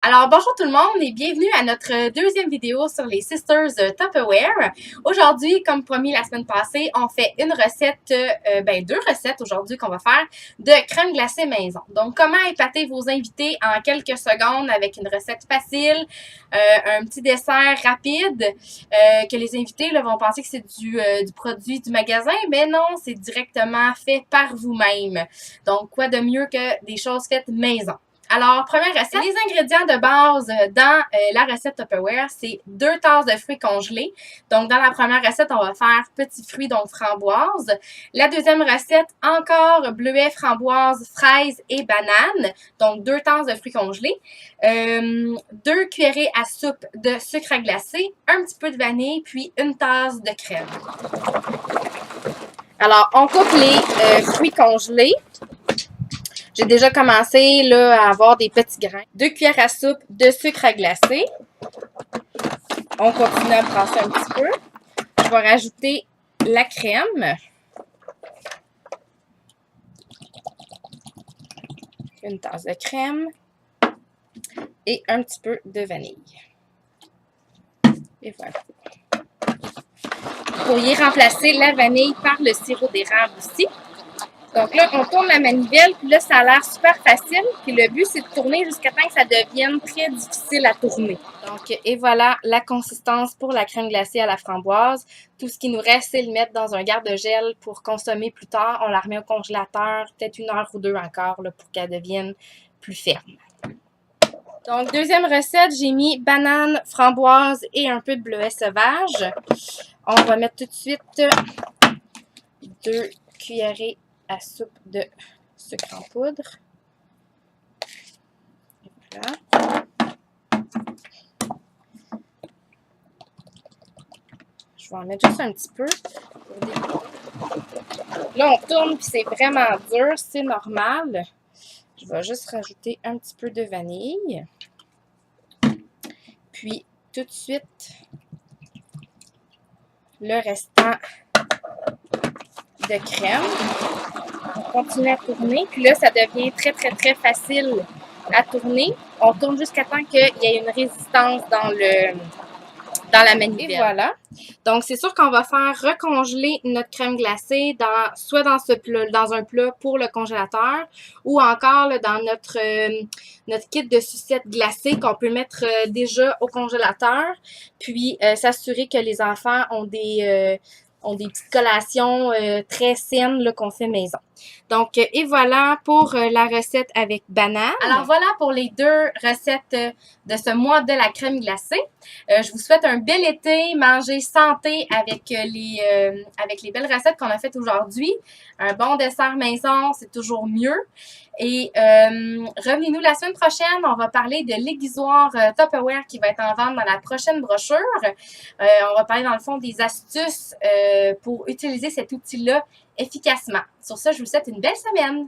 Alors, bonjour tout le monde et bienvenue à notre deuxième vidéo sur les Sisters Tupperware. Aujourd'hui, comme promis la semaine passée, on fait une recette, deux recettes aujourd'hui qu'on va faire de crème glacée maison. Donc, comment épater vos invités en quelques secondes avec une recette facile, un petit dessert rapide, que les invités là, vont penser que c'est du produit du magasin, mais non, c'est directement fait par vous-même. Donc, quoi de mieux que des choses faites maison. Alors, première recette, les ingrédients de base dans la recette Tupperware, c'est 2 tasses de fruits congelés. Donc, dans la première recette, on va faire petits fruits, donc framboise. La deuxième recette, encore bleuet, framboise, fraises et bananes. Donc, 2 tasses de fruits congelés. 2 cuillerées à soupe de sucre à glacer, un petit peu de vanille, puis une tasse de crème. Alors, on coupe les fruits congelés. J'ai déjà commencé là, à avoir des petits grains. 2 cuillères à soupe de sucre à glacer. On continue à brasser un petit peu. Je vais rajouter la crème. Une tasse de crème. Et un petit peu de vanille. Et voilà. Vous pourriez remplacer la vanille par le sirop d'érable aussi. Donc là, on tourne la manivelle, puis là, ça a l'air super facile. Puis le but, c'est de tourner jusqu'à temps que ça devienne très difficile à tourner. Donc, et voilà la consistance pour la crème glacée à la framboise. Tout ce qui nous reste, c'est le mettre dans un garde-gel pour consommer plus tard. On la remet au congélateur, peut-être 1 heure ou 2 encore, là, pour qu'elle devienne plus ferme. Donc, deuxième recette, j'ai mis banane, framboise et un peu de bleuet sauvage. On va mettre tout de suite 2 cuillerées à soupe de sucre en poudre. Et voilà. Je vais en mettre juste un petit peu. Là, on tourne puis c'est vraiment dur, c'est normal. Je vais juste rajouter un petit peu de vanille. Puis, tout de suite, le restant de crème. On continue à tourner. Puis là, ça devient très, très, très facile à tourner. On tourne jusqu'à temps qu'il y ait une résistance dans la manivelle. Et voilà. Donc, c'est sûr qu'on va faire recongeler notre crème glacée soit dans un plat pour le congélateur ou encore là, dans notre kit de sucettes glacées qu'on peut mettre déjà au congélateur. Puis, s'assurer que les enfants ont des petites collations très saines qu'on fait maison. Donc, et voilà pour la recette avec banane. Alors, voilà pour les 2 recettes de ce mois de la crème glacée. Je vous souhaite un bel été, manger santé avec les belles recettes qu'on a faites aujourd'hui. Un bon dessert maison, c'est toujours mieux. Et revenez-nous la semaine prochaine, on va parler de l'aiguisoire Tupperware qui va être en vente dans la prochaine brochure. On va parler dans le fond des astuces pour utiliser cet outil-là efficacement. Sur ça, je vous souhaite une belle semaine.